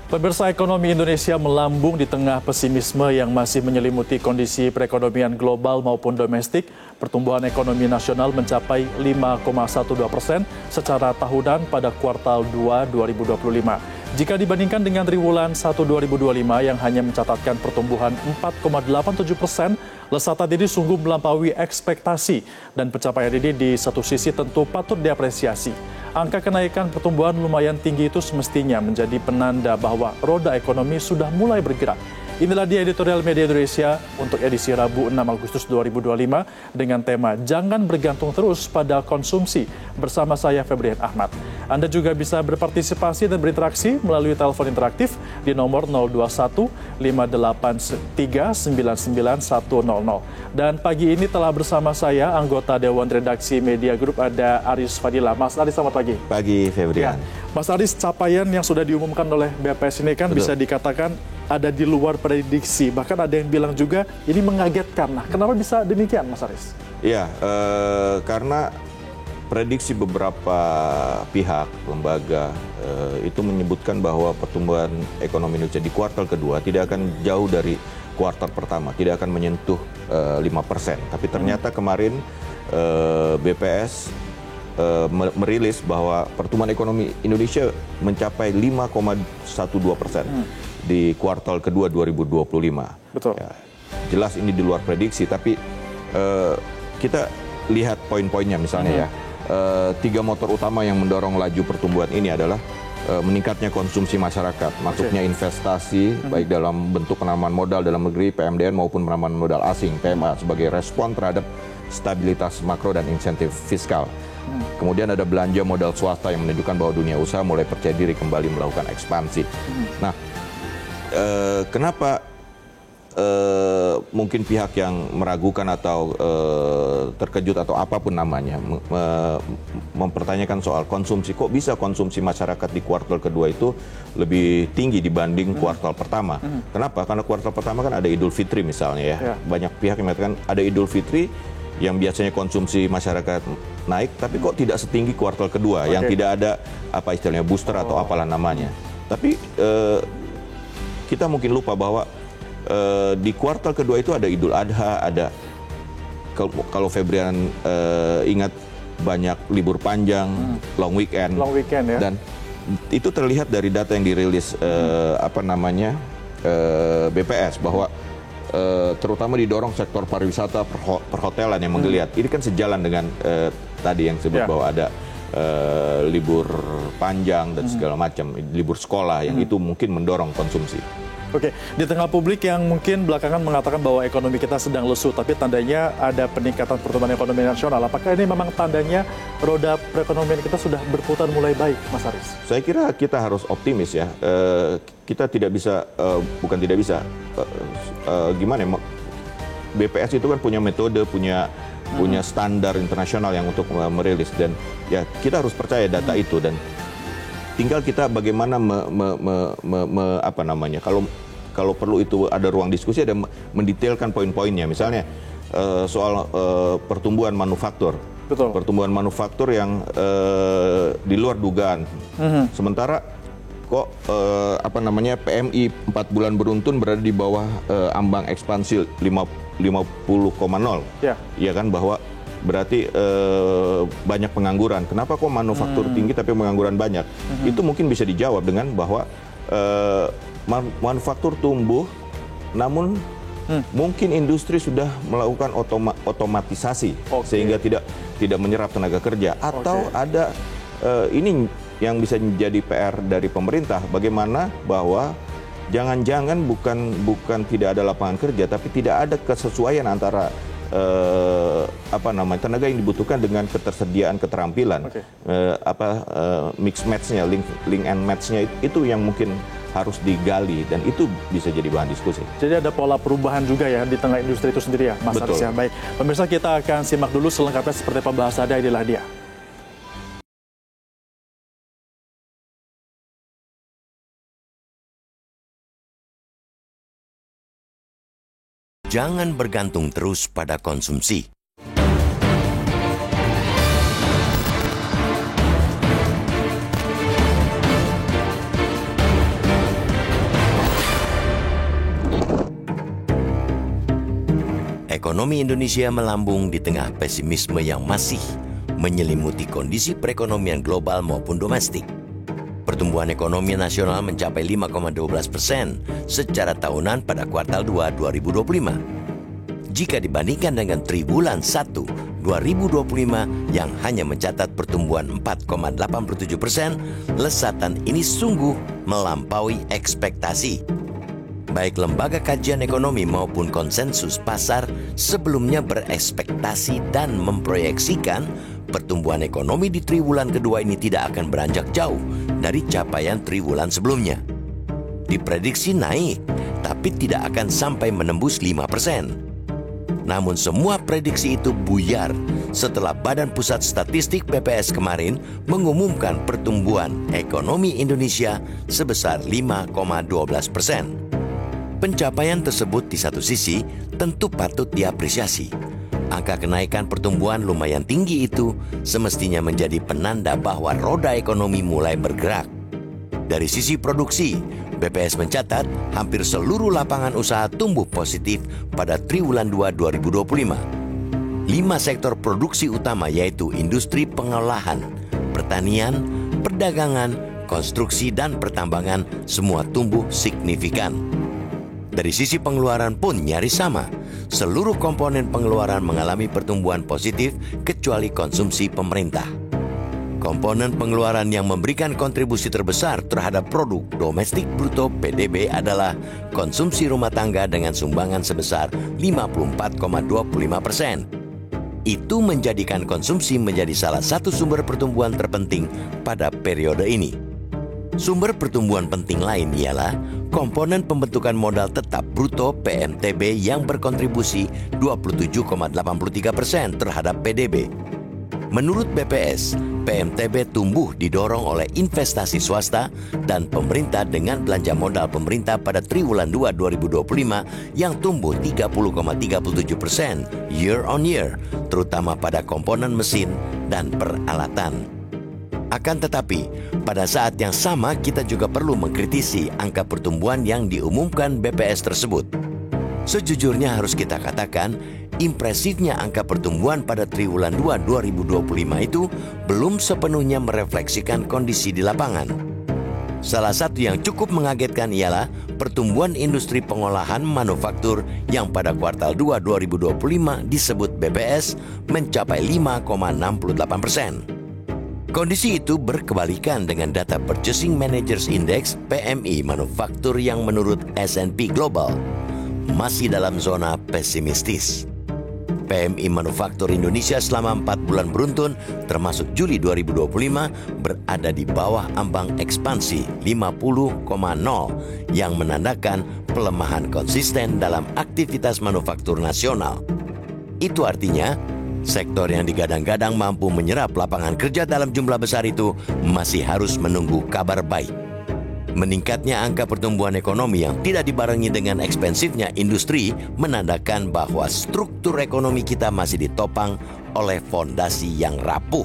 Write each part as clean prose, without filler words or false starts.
Pemirsa, ekonomi Indonesia melambung di tengah pesimisme yang masih menyelimuti kondisi perekonomian global maupun domestik. Pertumbuhan ekonomi nasional mencapai 5,12% secara tahunan pada kuartal 2 2025. Jika dibandingkan dengan triwulan 1 2025 yang hanya mencatatkan pertumbuhan 4,87%, lesatan ini sungguh melampaui ekspektasi dan pencapaian ini di satu sisi tentu patut diapresiasi. Angka kenaikan pertumbuhan lumayan tinggi itu semestinya menjadi penanda bahwa roda ekonomi sudah mulai bergerak. Inilah dia editorial Media Indonesia untuk edisi Rabu 6 Agustus 2025 dengan tema Jangan Bergantung Terus pada Konsumsi bersama saya Febrian Ahmad. Anda juga bisa berpartisipasi dan berinteraksi melalui telepon interaktif di nomor 021 583 99100. Dan pagi ini telah bersama saya anggota Dewan Redaksi Media Group ada Aris Fadila. Mas Aris, selamat pagi. Pagi Febrian. Mas Aris, capaian yang sudah diumumkan oleh BPS ini kan bisa dikatakan ada di luar prediksi. Bahkan ada yang bilang juga ini mengagetkan. Nah, kenapa bisa demikian, Mas Aris? Ya, karena prediksi beberapa pihak, lembaga, itu menyebutkan bahwa pertumbuhan ekonomi Indonesia di kuartal kedua tidak akan jauh dari kuartal pertama, tidak akan menyentuh 5%. Tapi ternyata kemarin BPS merilis bahwa pertumbuhan ekonomi Indonesia mencapai 5,12% di kuartal kedua 2025. Betul. Ya, jelas ini di luar prediksi, tapi kita lihat poin-poinnya misalnya ya. 3 motor utama yang mendorong laju pertumbuhan ini adalah meningkatnya konsumsi masyarakat, masuknya investasi baik dalam bentuk penanaman modal dalam negeri PMDN maupun penanaman modal asing PMA sebagai respon terhadap stabilitas makro dan insentif fiskal. Kemudian ada belanja modal swasta yang menunjukkan bahwa dunia usaha mulai percaya diri kembali melakukan ekspansi. Nah, kenapa mungkin pihak yang meragukan atau terkejut atau apapun namanya mempertanyakan soal konsumsi, kok bisa konsumsi masyarakat di kuartal kedua itu lebih tinggi dibanding kuartal pertama? Kenapa? Karena kuartal pertama kan ada Idul Fitri misalnya ya. Banyak pihak yang mengatakan ada Idul Fitri yang biasanya konsumsi masyarakat naik, tapi kok tidak setinggi kuartal kedua yang tidak ada apa istilahnya booster atau apalah namanya. Tapi kita mungkin lupa bahwa di kuartal kedua itu ada Idul Adha, ada kalau Febrian ingat banyak libur panjang, long weekend ya. Dan itu terlihat dari data yang dirilis BPS bahwa terutama didorong sektor pariwisata, perhotelan yang menggeliat. Ini kan sejalan dengan tadi yang disebut bahwa ada libur panjang dan segala macam, libur sekolah yang itu mungkin mendorong konsumsi. Oke, di tengah publik yang mungkin belakangan mengatakan bahwa ekonomi kita sedang lesu, tapi tandanya ada peningkatan pertumbuhan ekonomi nasional. Apakah ini memang tandanya roda perekonomian kita sudah berputar mulai baik, Mas Aris? Saya kira kita harus optimis ya. Kita tidak bisa, bukan tidak bisa, gimana ya, BPS itu kan punya metode, punya standar internasional yang untuk merilis. Dan ya kita harus percaya data itu dan tinggal kita bagaimana kalau perlu itu ada ruang diskusi, ada mendetailkan poin-poinnya. Misalnya soal pertumbuhan manufaktur. Betul. Pertumbuhan manufaktur yang di luar dugaan. Sementara kok PMI 4 bulan beruntun berada di bawah ambang ekspansi 50,0. Ya kan, bahwa berarti banyak pengangguran. Kenapa kok manufaktur tinggi tapi pengangguran banyak? Itu mungkin bisa dijawab dengan bahwa manufaktur tumbuh, namun mungkin industri sudah melakukan otomatisasi sehingga tidak menyerap tenaga kerja. Atau ada ini yang bisa menjadi PR dari pemerintah, bagaimana bahwa jangan-jangan bukan tidak ada lapangan kerja, tapi tidak ada kesesuaian antara tenaga yang dibutuhkan dengan ketersediaan keterampilan, mix match-nya, link and match-nya itu yang mungkin harus digali dan itu bisa jadi bahan diskusi. Jadi ada pola perubahan juga ya di tengah industri itu sendiri ya, Mas Aris ya. Baik, pemirsa, kita akan simak dulu selengkapnya seperti pembahasannya, inilah dia. Jangan bergantung terus pada konsumsi. Ekonomi Indonesia melambung di tengah pesimisme yang masih menyelimuti kondisi perekonomian global maupun domestik. Pertumbuhan ekonomi nasional mencapai 5,12% secara tahunan pada kuartal 2 2025. Jika dibandingkan dengan triwulan 1 2025 yang hanya mencatat pertumbuhan 4,87%, lesatan ini sungguh melampaui ekspektasi. Baik lembaga kajian ekonomi maupun konsensus pasar sebelumnya berekspektasi dan memproyeksikan pertumbuhan ekonomi di triwulan kedua ini tidak akan beranjak jauh dari capaian triwulan sebelumnya. Diprediksi naik, tapi tidak akan sampai menembus 5%. Namun semua prediksi itu buyar setelah Badan Pusat Statistik BPS kemarin mengumumkan pertumbuhan ekonomi Indonesia sebesar 5,12%. Pencapaian tersebut di satu sisi tentu patut diapresiasi. Angka kenaikan pertumbuhan lumayan tinggi itu semestinya menjadi penanda bahwa roda ekonomi mulai bergerak. Dari sisi produksi, BPS mencatat hampir seluruh lapangan usaha tumbuh positif pada triwulan 2 2025. 5 sektor produksi utama yaitu industri pengolahan, pertanian, perdagangan, konstruksi, dan pertambangan semua tumbuh signifikan. Dari sisi pengeluaran pun nyaris sama. Seluruh komponen pengeluaran mengalami pertumbuhan positif kecuali konsumsi pemerintah. Komponen pengeluaran yang memberikan kontribusi terbesar terhadap produk domestik bruto PDB adalah konsumsi rumah tangga dengan sumbangan sebesar 54,25%. Itu menjadikan konsumsi menjadi salah satu sumber pertumbuhan terpenting pada periode ini. Sumber pertumbuhan penting lain ialah komponen pembentukan modal tetap bruto PMTB yang berkontribusi 27,83% terhadap PDB. Menurut BPS, PMTB tumbuh didorong oleh investasi swasta dan pemerintah dengan belanja modal pemerintah pada triwulan 2 2025 yang tumbuh 30,37% year on year, terutama pada komponen mesin dan peralatan. Akan tetapi, pada saat yang sama kita juga perlu mengkritisi angka pertumbuhan yang diumumkan BPS tersebut. Sejujurnya harus kita katakan, impresifnya angka pertumbuhan pada triwulan 2 2025 itu belum sepenuhnya merefleksikan kondisi di lapangan. Salah satu yang cukup mengagetkan ialah pertumbuhan industri pengolahan manufaktur yang pada kuartal 2 2025 disebut BPS mencapai 5,68%. Kondisi itu berkebalikan dengan data Purchasing Managers Index PMI manufaktur yang menurut S&P Global masih dalam zona pesimistis. PMI manufaktur Indonesia selama 4 bulan beruntun termasuk Juli 2025 berada di bawah ambang ekspansi 50,0 yang menandakan pelemahan konsisten dalam aktivitas manufaktur nasional. Itu artinya sektor yang digadang-gadang mampu menyerap lapangan kerja dalam jumlah besar itu masih harus menunggu kabar baik. Meningkatnya angka pertumbuhan ekonomi yang tidak dibarengi dengan ekspensifnya industri menandakan bahwa struktur ekonomi kita masih ditopang oleh fondasi yang rapuh.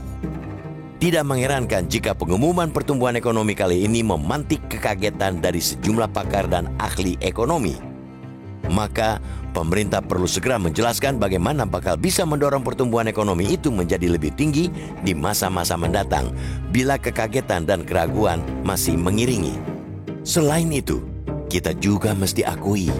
Tidak mengherankan jika pengumuman pertumbuhan ekonomi kali ini memantik kekagetan dari sejumlah pakar dan ahli ekonomi. Maka pemerintah perlu segera menjelaskan bagaimana bakal bisa mendorong pertumbuhan ekonomi itu menjadi lebih tinggi di masa-masa mendatang bila kekagetan dan keraguan masih mengiringi. Selain itu, kita juga mesti akui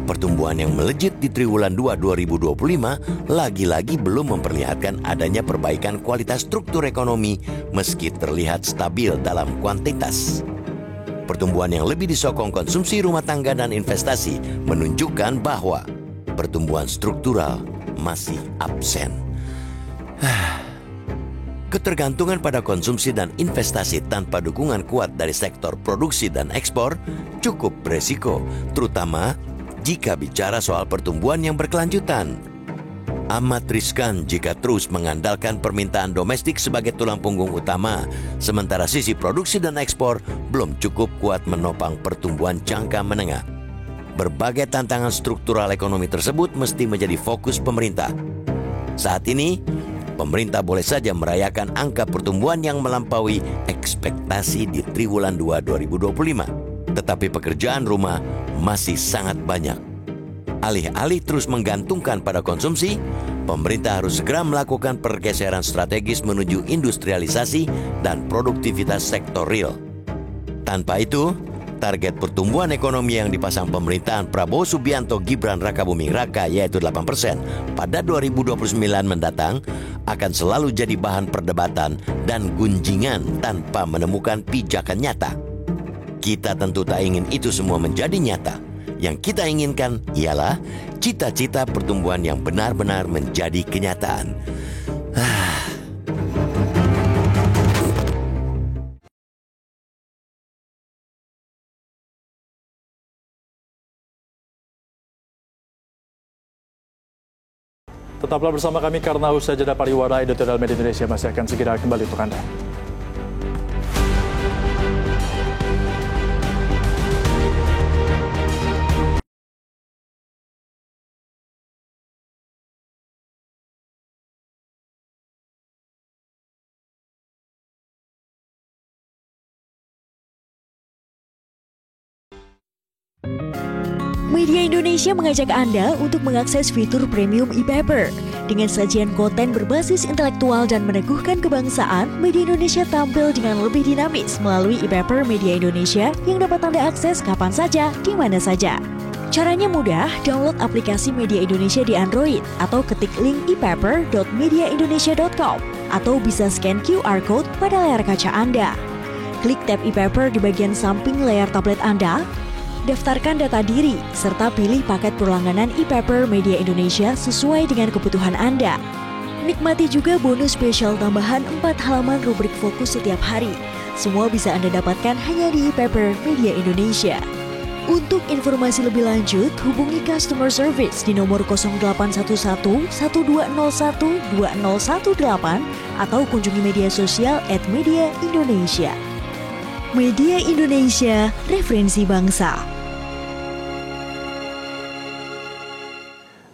pertumbuhan yang melejit di triwulan 2 2025 lagi-lagi belum memperlihatkan adanya perbaikan kualitas struktur ekonomi meski terlihat stabil dalam kuantitas. Pertumbuhan yang lebih disokong konsumsi rumah tangga dan investasi menunjukkan bahwa pertumbuhan struktural masih absen. Ketergantungan pada konsumsi dan investasi tanpa dukungan kuat dari sektor produksi dan ekspor cukup beresiko, terutama jika bicara soal pertumbuhan yang berkelanjutan. Amat riskan jika terus mengandalkan permintaan domestik sebagai tulang punggung utama, sementara sisi produksi dan ekspor belum cukup kuat menopang pertumbuhan jangka menengah. Berbagai tantangan struktural ekonomi tersebut mesti menjadi fokus pemerintah. Saat ini, pemerintah boleh saja merayakan angka pertumbuhan yang melampaui ekspektasi di triwulan 2 2025. Tetapi pekerjaan rumah masih sangat banyak. Alih-alih terus menggantungkan pada konsumsi, pemerintah harus segera melakukan pergeseran strategis menuju industrialisasi dan produktivitas sektor real. Tanpa itu, target pertumbuhan ekonomi yang dipasang pemerintahan Prabowo Subianto Gibran Rakabuming Raka yaitu 8% pada 2029 mendatang akan selalu jadi bahan perdebatan dan gunjingan tanpa menemukan pijakan nyata. Kita tentu tak ingin itu semua menjadi nyata. Yang kita inginkan ialah cita-cita pertumbuhan yang benar-benar menjadi kenyataan. Tetaplah bersama kami karena usai jeda pariwara, editorial Media Indonesia masih akan segera kembali untuk Anda. Media Indonesia mengajak Anda untuk mengakses fitur premium e-paper. Dengan sajian konten berbasis intelektual dan meneguhkan kebangsaan, Media Indonesia tampil dengan lebih dinamis melalui e-paper Media Indonesia yang dapat Anda akses kapan saja, di mana saja. Caranya mudah, download aplikasi Media Indonesia di Android atau ketik link epaper.mediaindonesia.com atau bisa scan QR Code pada layar kaca Anda. Klik tab e-paper di bagian samping layar tablet Anda, daftarkan data diri, serta pilih paket berlangganan e-paper Media Indonesia sesuai dengan kebutuhan Anda. Nikmati juga bonus spesial tambahan 4 halaman rubrik fokus setiap hari. Semua bisa Anda dapatkan hanya di e-paper Media Indonesia. Untuk informasi lebih lanjut, hubungi customer service di nomor 0811 1201 2018 atau kunjungi media sosial @mediaindonesia. Media Indonesia, referensi bangsa.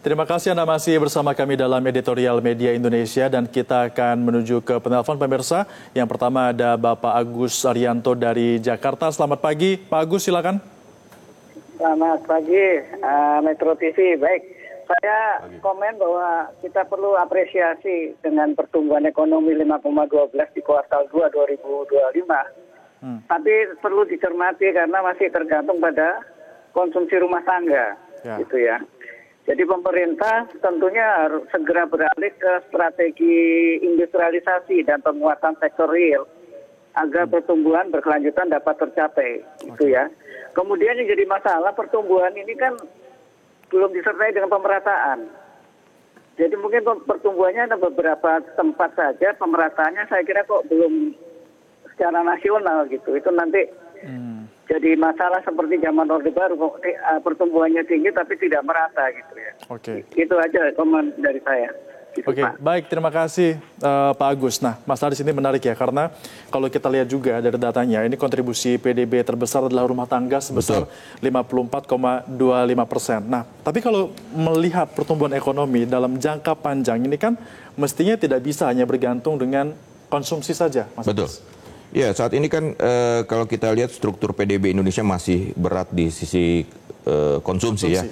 Terima kasih Anda masih bersama kami dalam editorial Media Indonesia dan kita akan menuju ke penelpon pemirsa. Yang pertama ada Bapak Agus Arianto dari Jakarta. Selamat pagi, Pak Agus, silakan. Selamat pagi, Metro TV. Baik, saya komen bahwa kita perlu apresiasi dengan pertumbuhan ekonomi 5,12 di kuartal 2 2025. Tapi perlu dicermati karena masih tergantung pada konsumsi rumah tangga, gitu ya. Jadi pemerintah tentunya harus segera beralih ke strategi industrialisasi dan penguatan sektor real agar pertumbuhan berkelanjutan dapat tercapai, gitu ya. Kemudian yang jadi masalah pertumbuhan ini kan belum disertai dengan pemerataan. Jadi mungkin pertumbuhannya ada beberapa tempat saja, pemerataannya saya kira kok belum secara nasional gitu. Itu nanti jadi masalah seperti zaman Orde Baru, pertumbuhannya tinggi tapi tidak merata gitu ya. Oke. Itu aja komen dari saya. Gitu, Oke, Pak. baik, terima kasih Pak Agus. Nah, masalah di sini menarik ya, karena kalau kita lihat juga dari datanya, ini kontribusi PDB terbesar adalah rumah tangga sebesar 54,25%. Nah, tapi kalau melihat pertumbuhan ekonomi dalam jangka panjang ini kan mestinya tidak bisa hanya bergantung dengan konsumsi saja, Mas. Betul. Ya, saat ini kan kalau kita lihat struktur PDB Indonesia masih berat di sisi konsumsi ya,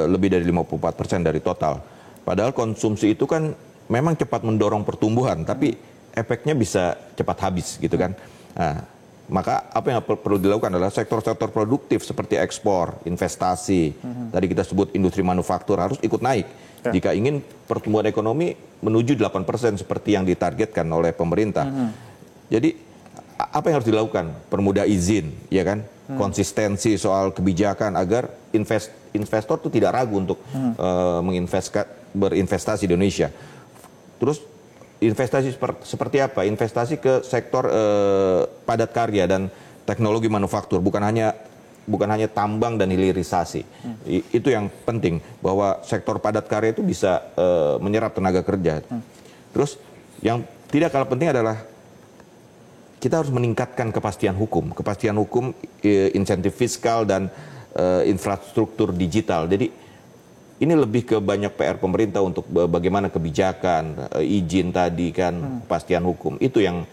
lebih dari 54% dari total. Padahal konsumsi itu kan memang cepat mendorong pertumbuhan, tapi efeknya bisa cepat habis gitu kan. Nah, maka apa yang perlu dilakukan adalah sektor-sektor produktif seperti ekspor, investasi, tadi kita sebut industri manufaktur harus ikut naik. Jika ingin pertumbuhan ekonomi menuju 8% seperti yang ditargetkan oleh pemerintah. Jadi apa yang harus dilakukan? Permudah izin, ya kan? Konsistensi soal kebijakan agar investor itu tidak ragu untuk berinvestasi di Indonesia. Terus investasi seperti apa? Investasi ke sektor padat karya dan teknologi manufaktur, bukan hanya tambang dan hilirisasi. Itu yang penting, bahwa sektor padat karya itu bisa menyerap tenaga kerja. Terus yang tidak kalah penting adalah kita harus meningkatkan kepastian hukum, insentif fiskal dan infrastruktur digital. Jadi ini lebih ke banyak PR pemerintah untuk bagaimana kebijakan, izin tadi kan, kepastian hukum. Itu yang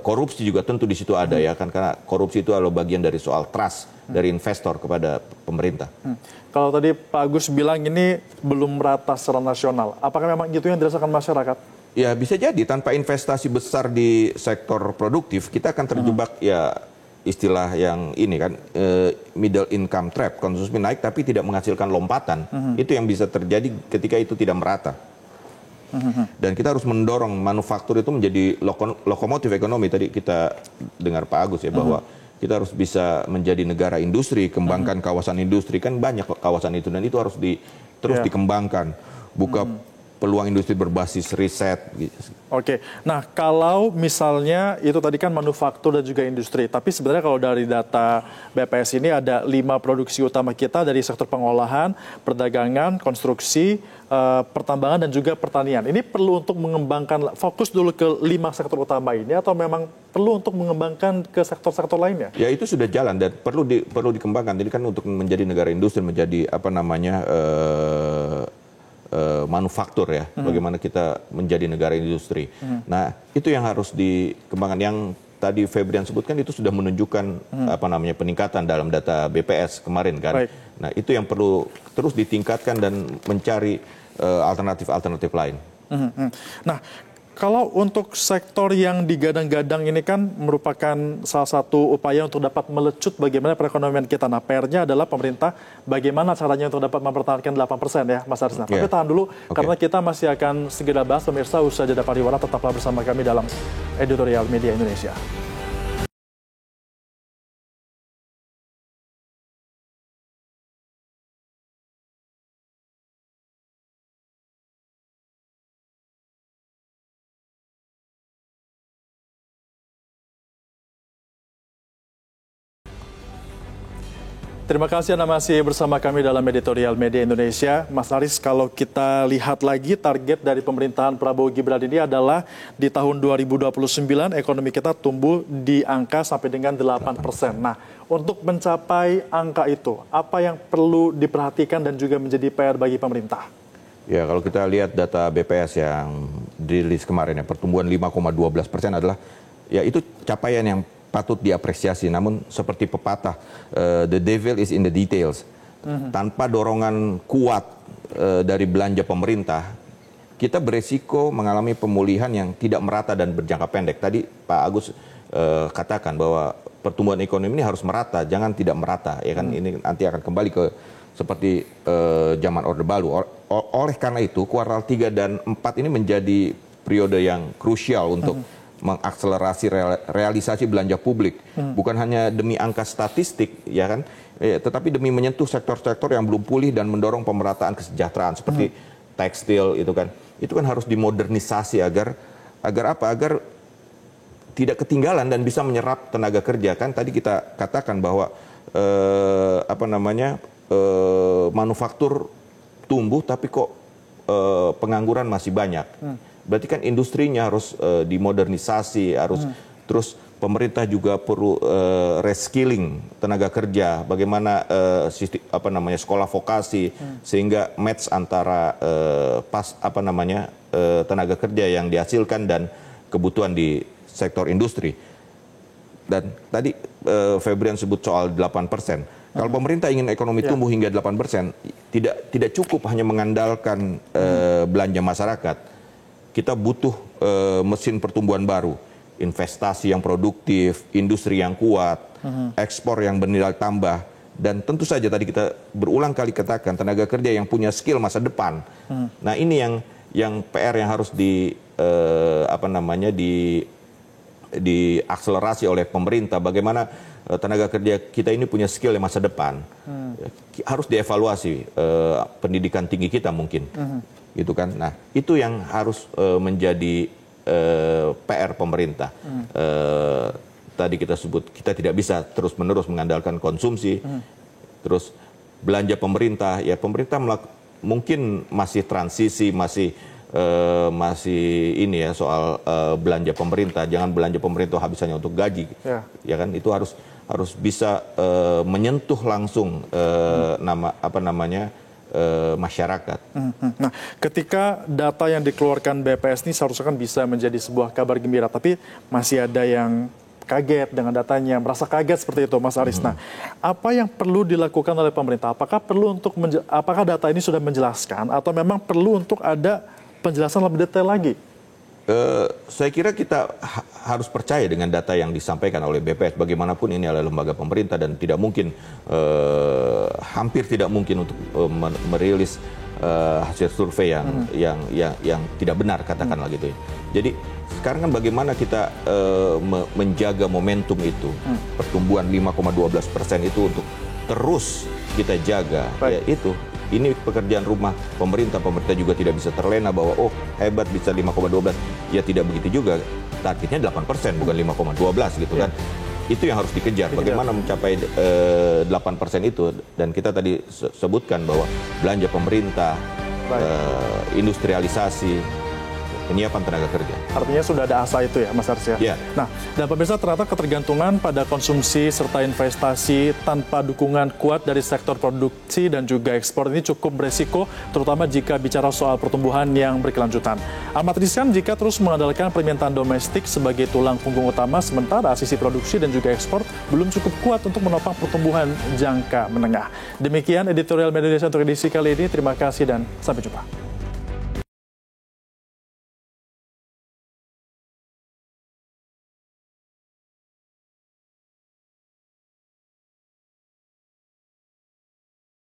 korupsi juga tentu di situ ada ya kan, karena korupsi itu adalah bagian dari soal trust dari investor kepada pemerintah. Kalau tadi Pak Agus bilang ini belum merata secara nasional, apakah memang gitu yang dirasakan masyarakat? Ya bisa jadi tanpa investasi besar di sektor produktif kita akan terjebak ya istilah yang ini kan middle income trap, konsumsi naik tapi tidak menghasilkan lompatan. Itu yang bisa terjadi ketika itu tidak merata. Dan kita harus mendorong manufaktur itu menjadi lokomotif ekonomi. Tadi kita dengar Pak Agus ya bahwa kita harus bisa menjadi negara industri, kembangkan kawasan industri, kan banyak kawasan itu dan itu harus terus dikembangkan, buka peluang industri berbasis riset. Oke, nah kalau misalnya itu tadi kan manufaktur dan juga industri, tapi sebenarnya kalau dari data BPS ini ada 5 produksi utama kita dari sektor pengolahan, perdagangan, konstruksi, pertambangan dan juga pertanian. Ini perlu untuk mengembangkan, fokus dulu ke 5 sektor utama ini atau memang perlu untuk mengembangkan ke sektor-sektor lainnya? Ya itu sudah jalan dan perlu dikembangkan. Jadi kan untuk menjadi negara industri, menjadi apa namanya manufaktur ya, bagaimana kita menjadi negara industri. Nah itu yang harus dikembangkan. Yang tadi Febrian sebutkan itu sudah menunjukkan apa namanya peningkatan dalam data BPS kemarin kan. Baik. Nah itu yang perlu terus ditingkatkan dan mencari alternatif-alternatif lain. Nah, kalau untuk sektor yang digadang-gadang ini kan merupakan salah satu upaya untuk dapat melecut bagaimana perekonomian kita. Nah, PR-nya adalah pemerintah bagaimana caranya untuk dapat mempertahankan 8% ya, Mas Arisna. Tapi tahan dulu, karena kita masih akan segera bahas, pemirsa, usaha jeda pariwara, tetaplah bersama kami dalam Editorial Media Indonesia. Terima kasih Anda masih bersama kami dalam Editorial Media Indonesia. Mas Aris, kalau kita lihat lagi target dari pemerintahan Prabowo Gibran ini adalah di tahun 2029 ekonomi kita tumbuh di angka sampai dengan 8%. Nah, untuk mencapai angka itu, apa yang perlu diperhatikan dan juga menjadi PR bagi pemerintah? Ya, kalau kita lihat data BPS yang dirilis kemarin ya, pertumbuhan 5,12% adalah ya itu capaian yang patut diapresiasi, namun seperti pepatah, the devil is in the details. Tanpa dorongan kuat dari belanja pemerintah, kita beresiko mengalami pemulihan yang tidak merata dan berjangka pendek. Tadi Pak Agus katakan bahwa pertumbuhan ekonomi ini harus merata, jangan tidak merata. Ya kan, ini nanti akan kembali ke seperti zaman Orde Baru. Oleh karena itu, kuartal 3 dan 4 ini menjadi periode yang krusial untuk mengakselerasi realisasi belanja publik, bukan hanya demi angka statistik, ya kan, tetapi demi menyentuh sektor-sektor yang belum pulih dan mendorong pemerataan kesejahteraan seperti tekstil itu kan harus dimodernisasi agar apa? Agar tidak ketinggalan dan bisa menyerap tenaga kerja kan. Tadi kita katakan bahwa manufaktur tumbuh tapi kok pengangguran masih banyak. Berarti kan industrinya harus dimodernisasi, harus terus pemerintah juga perlu reskilling tenaga kerja, bagaimana sekolah vokasi sehingga match antara tenaga kerja yang dihasilkan dan kebutuhan di sektor industri. Dan tadi Febrian sebut soal 8%. Kalau pemerintah ingin ekonomi tumbuh hingga 8%, tidak cukup hanya mengandalkan belanja masyarakat. Kita butuh mesin pertumbuhan baru, investasi yang produktif, industri yang kuat, ekspor yang bernilai tambah, dan tentu saja tadi kita berulang kali katakan tenaga kerja yang punya skill masa depan. Nah ini yang PR yang harus diakselerasi oleh pemerintah. Bagaimana tenaga kerja kita ini punya skill yang masa depan, harus dievaluasi pendidikan tinggi kita mungkin. Gitu kan. Nah, itu yang harus menjadi PR pemerintah. Tadi kita sebut kita tidak bisa terus-menerus mengandalkan konsumsi. Terus belanja pemerintah, ya pemerintah mungkin masih transisi, masih ini ya soal belanja pemerintah. Jangan belanja pemerintah habisannya untuk gaji. Ya kan, itu harus bisa menyentuh langsung masyarakat. Nah, ketika data yang dikeluarkan BPS ini seharusnya kan bisa menjadi sebuah kabar gembira, tapi masih ada yang kaget dengan datanya, merasa kaget seperti itu, Mas Aris. Nah, apa yang perlu dilakukan oleh pemerintah? Apakah data ini sudah menjelaskan atau memang perlu untuk ada penjelasan lebih detail lagi? Saya kira kita harus percaya dengan data yang disampaikan oleh BPS. Bagaimanapun ini adalah lembaga pemerintah dan tidak mungkin, hampir tidak mungkin untuk merilis hasil survei yang tidak benar, katakanlah gitu ya. Jadi sekarang kan bagaimana kita menjaga momentum itu, pertumbuhan 5,12% itu untuk terus kita jaga. Ya, itu. Ini pekerjaan rumah pemerintah. Pemerintah juga tidak bisa terlena bahwa hebat bisa 5,12. Ya tidak begitu juga. Targetnya 8%, bukan 5,12 gitu kan. Itu yang harus dikejar. Bagaimana mencapai 8% itu. Dan kita tadi sebutkan bahwa belanja pemerintah, industrialisasi, penyiapan tenaga kerja. Artinya sudah ada asa itu ya, Mas Aris ya? Ya. Nah, dan pemirsa, ternyata ketergantungan pada konsumsi serta investasi tanpa dukungan kuat dari sektor produksi dan juga ekspor ini cukup beresiko, terutama jika bicara soal pertumbuhan yang berkelanjutan. Amat riskan jika terus mengandalkan permintaan domestik sebagai tulang punggung utama, sementara sisi produksi dan juga ekspor belum cukup kuat untuk menopang pertumbuhan jangka menengah. Demikian editorial Media Indonesia untuk edisi kali ini. Terima kasih dan sampai jumpa.